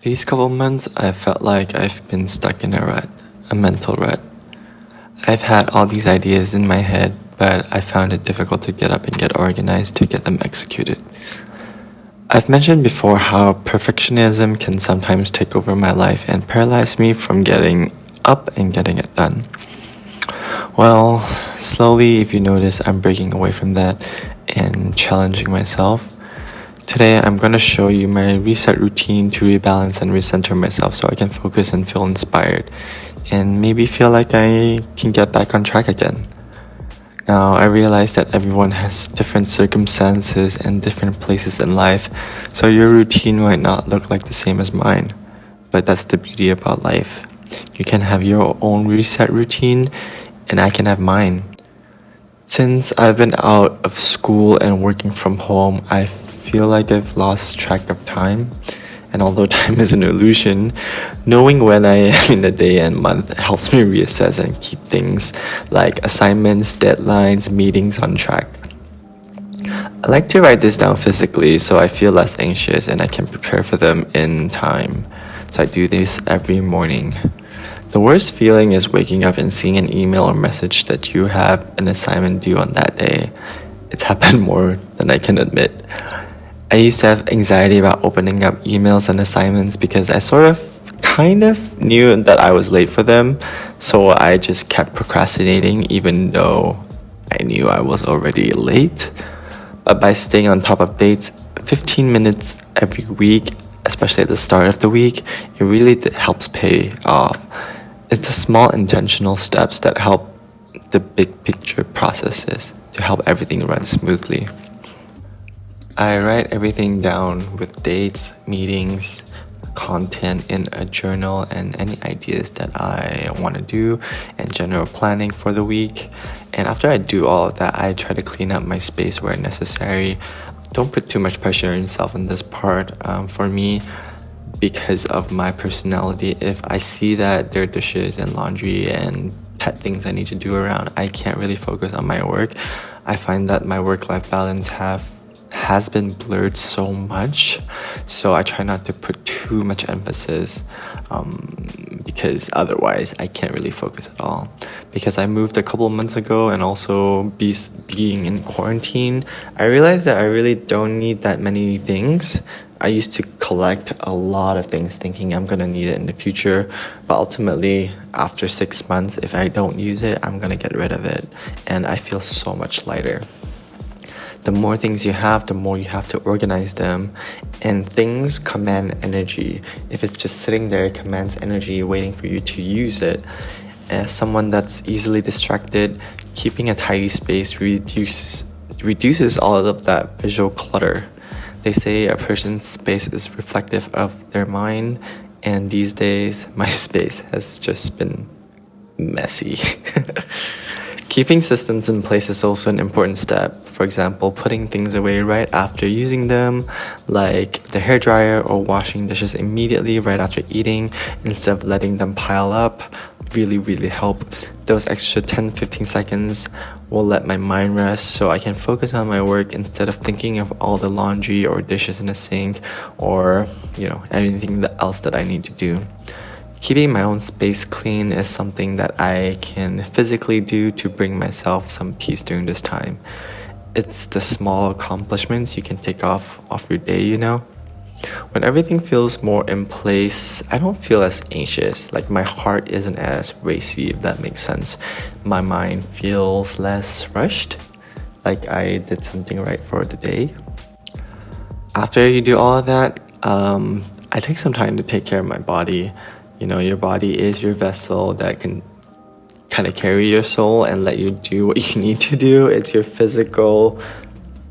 These couple months, I felt like I've been stuck in a rut, a mental rut. I've had all these ideas in my head, but I found it difficult to get up and get organized to get them executed. I've mentioned before how perfectionism can sometimes take over my life and paralyze me from getting up and getting it done. Well, slowly, if you notice, I'm breaking away from that and challenging myself. Today, I'm going to show you my reset routine to rebalance and recenter myself so I can focus and feel inspired and maybe feel like I can get back on track again. Now, I realize that everyone has different circumstances and different places in life, so your routine might not look like the same as mine. But that's the beauty about life. You can have your own reset routine, and I can have mine. Since I've been out of school and working from home, I feel like I've lost track of time. And although time is an illusion, knowing when I am in the day and month helps me reassess and keep things like assignments, deadlines, meetings on track. I like to write this down physically so I feel less anxious and I can prepare for them in time. So I do this every morning. The worst feeling is waking up and seeing an email or message that you have an assignment due on that day. It's happened more than I can admit. I used to have anxiety about opening up emails and assignments because I kind of knew that I was late for them, so I just kept procrastinating even though I knew I was already late. But by staying on top of dates 15 minutes every week, especially at the start of the week, it really helps pay off. It's the small intentional steps that help the big picture processes to help everything run smoothly. I write everything down with dates, meetings, content in a journal, and any ideas that I want to do, and general planning for the week. And after I do all of that, I try to clean up my space where necessary. Don't put too much pressure on yourself in this part. For me, because of my personality, if I see that there are dishes and laundry and pet things I need to do around, I can't really focus on my work. I find that my work-life balance has been blurred so much, so I try not to put too much emphasis because otherwise I can't really focus at all. Because I moved a couple months ago and also being in quarantine, I realized that I really don't need that many things. I used to collect a lot of things thinking I'm gonna need it in the future, but ultimately after 6 months, if I don't use it, I'm gonna get rid of it, and I feel so much lighter. The more things you have, the more you have to organize them, and things command energy. If it's just sitting there, it commands energy waiting for you to use it. As someone that's easily distracted, keeping a tidy space reduces all of that visual clutter. They say a person's space is reflective of their mind, and these days, my space has just been messy. Keeping systems in place is also an important step. For example, putting things away right after using them, like the hairdryer, or washing dishes immediately right after eating instead of letting them pile up, really help. Those extra 10-15 seconds will let my mind rest so I can focus on my work instead of thinking of all the laundry or dishes in the sink or, anything else that I need to do. Keeping my own space clean is something that I can physically do to bring myself some peace during this time. It's the small accomplishments you can take off your day, When everything feels more in place, I don't feel as anxious. Like my heart isn't as racy, if that makes sense. My mind feels less rushed, like I did something right for the day. After you do all of that, I take some time to take care of my body. Your body is your vessel that can kind of carry your soul and let you do what you need to do. It's your physical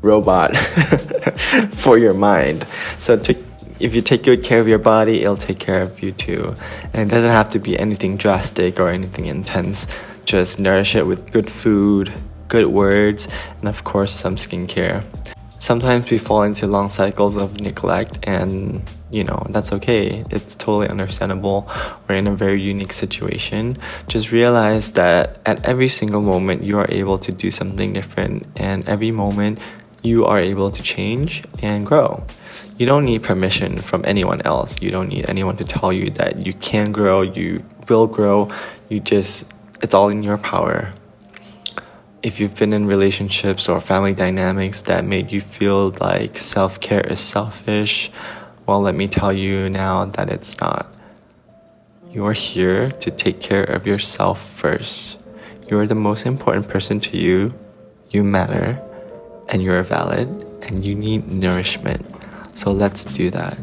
robot for your mind. So if you take good care of your body, it'll take care of you too. And it doesn't have to be anything drastic or anything intense. Just nourish it with good food, good words, and of course some skincare. Sometimes we fall into long cycles of neglect, and that's okay. It's totally understandable. We're in a very unique situation. Just realize that at every single moment you are able to do something different, and every moment you are able to change and grow. You don't need permission from anyone else. You don't need anyone to tell you that you can grow, you will grow. It's all in your power. If you've been in relationships or family dynamics that made you feel like self-care is selfish, well, let me tell you now that it's not. You're here to take care of yourself first. You're the most important person to you. You matter, and you're valid, and you need nourishment. So let's do that.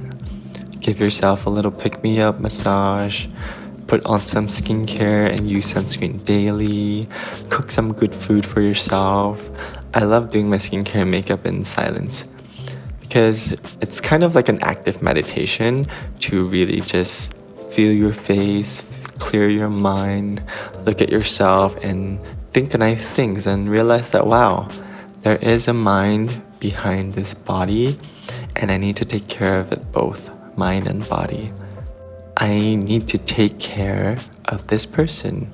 Give yourself a little pick-me-up massage. Put on some skincare and use sunscreen daily. Cook some good food for yourself. I love doing my skincare and makeup in silence because it's kind of like an active meditation to really just feel your face, clear your mind, look at yourself and think nice things and realize that, wow, there is a mind behind this body and I need to take care of it both, mind and body. I need to take care of this person.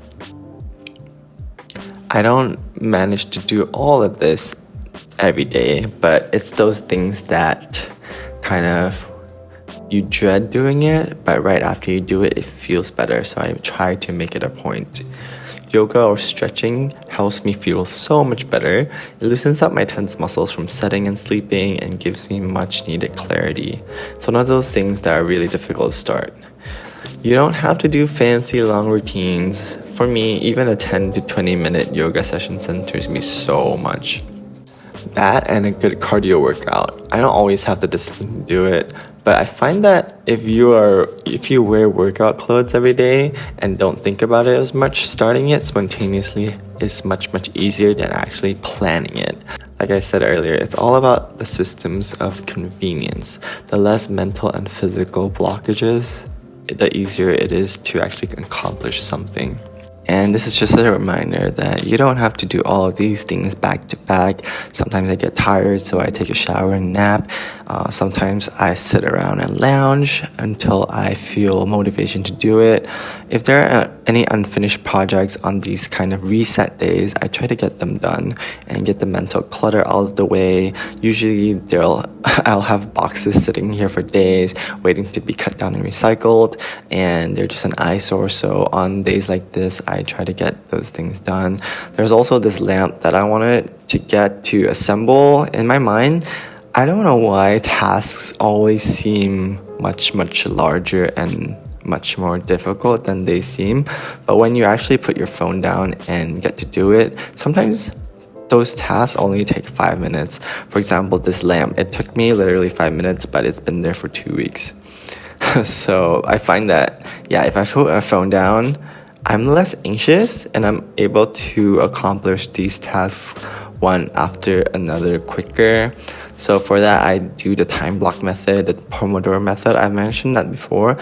I don't manage to do all of this every day, but it's those things that kind of you dread doing it, but right after you do it, it feels better. So I try to make it a point. Yoga or stretching helps me feel so much better. It loosens up my tense muscles from sitting and sleeping and gives me much needed clarity. It's one of those things that are really difficult to start. You don't have to do fancy long routines. For me, even a 10 to 20 minute yoga session centers me so much. That and a good cardio workout. I don't always have the discipline to do it, but I find that if you wear workout clothes every day and don't think about it as much, starting it spontaneously is much easier than actually planning it. Like I said earlier, it's all about the systems of convenience. The less mental and physical blockages, the easier it is to actually accomplish something. And this is just a reminder that you don't have to do all of these things back to back. Sometimes I get tired, so I take a shower and nap. Sometimes I sit around and lounge until I feel motivation to do it. If there are any unfinished projects on these kind of reset days, I try to get them done and get the mental clutter out of the way. Usually I'll have boxes sitting here for days waiting to be cut down and recycled, and they're just an eyesore. So on days like this, I try to get those things done. There's also this lamp that I wanted to get to assemble in my mind. I don't know why tasks always seem much larger and much more difficult than they seem, but when you actually put your phone down and get to do it, sometimes those tasks only take 5 minutes. For example, this lamp, it took me literally 5 minutes, but it's been there for 2 weeks. So I find that, if I put my phone down, I'm less anxious and I'm able to accomplish these tasks one after another quicker. So for that, I do the time block method, the Pomodoro method. I've mentioned that before,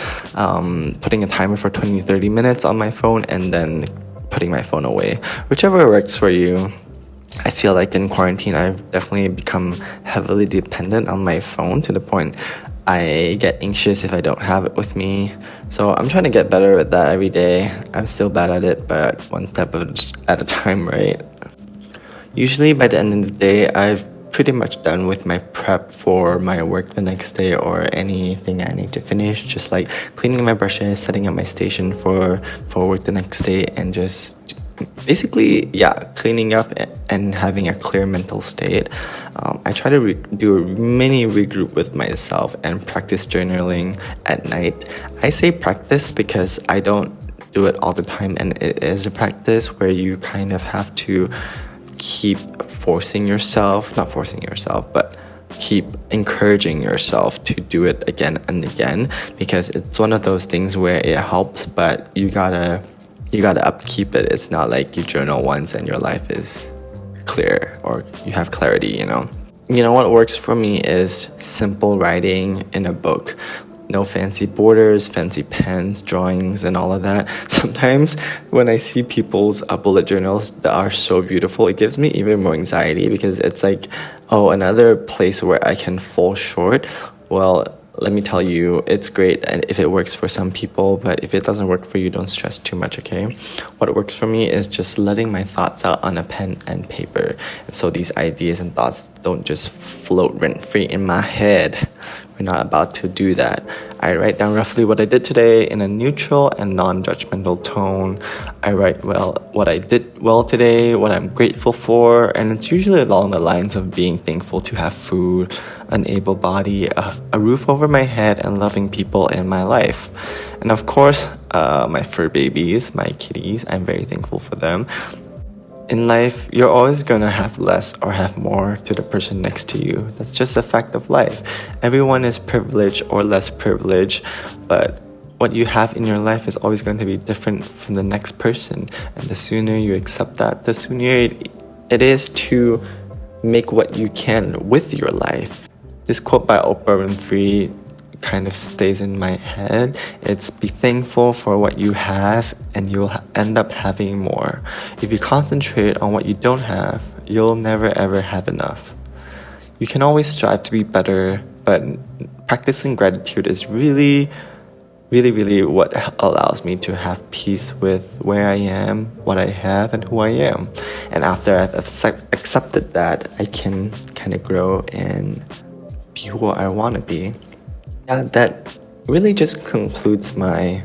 putting a timer for 20-30 minutes on my phone and then putting my phone away. Whichever works for you. I feel like in quarantine, I've definitely become heavily dependent on my phone to the point I get anxious if I don't have it with me. So I'm trying to get better at that every day. I'm still bad at it, but one step at a time, right? Usually by the end of the day, I've pretty much done with my prep for my work the next day or anything I need to finish, just like cleaning my brushes, setting up my station for work the next day, and just basically cleaning up and having a clear mental state. I try to do a mini regroup with myself and practice journaling at night. I say practice because I don't do it all the time, and it is a practice where you kind of have to keep keep encouraging yourself to do it again and again, because it's one of those things where it helps, but you gotta upkeep it. It's not like you journal once and your life is clear or you have clarity, You know what works for me is simple writing in a book. No fancy borders, fancy pens, drawings, and all of that. Sometimes when I see people's bullet journals that are so beautiful, it gives me even more anxiety because it's like, another place where I can fall short. Well, let me tell you, it's great and if it works for some people, but if it doesn't work for you, don't stress too much, okay? What works for me is just letting my thoughts out on a pen and paper. And so these ideas and thoughts don't just float rent-free in my head. we're not about to do that. I write down roughly what I did today in a neutral and non-judgmental tone. I write what I did well today, what I'm grateful for, and it's usually along the lines of being thankful to have food, an able body, a roof over my head, and loving people in my life. And of course, my fur babies, my kitties, I'm very thankful for them. In life, you're always gonna have less or have more to the person next to you. That's just a fact of life. Everyone is privileged or less privileged, but what you have in your life is always going to be different from the next person. And the sooner you accept that, the sooner it is to make what you can with your life. This quote by Oprah Winfrey kind of stays in my head. It's be thankful for what you have and you'll end up having more. If you concentrate on what you don't have, you'll never ever have enough. You can always strive to be better, but practicing gratitude is really what allows me to have peace with where I am, what I have, and who I am. And after I've accepted that, I can kind of grow and be who I want to be. Yeah, that really just concludes my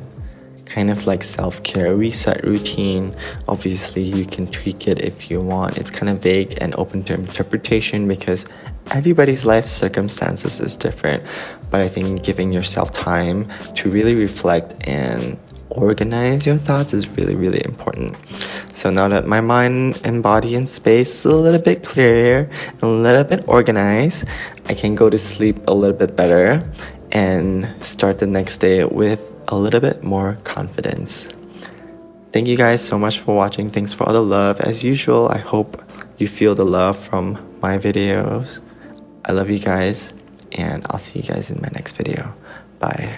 kind of like self-care reset routine. Obviously, you can tweak it if you want. It's kind of vague and open to interpretation because everybody's life circumstances is different. But I think giving yourself time to really reflect and organize your thoughts is really important. So now that my mind and body and space is a little bit clearer, a little bit organized, I can go to sleep a little bit better and start the next day with a little bit more confidence. Thank you guys so much for watching. Thanks for all the love. As usual, I hope you feel the love from my videos. I love you guys, and I'll see you guys in my next video. Bye.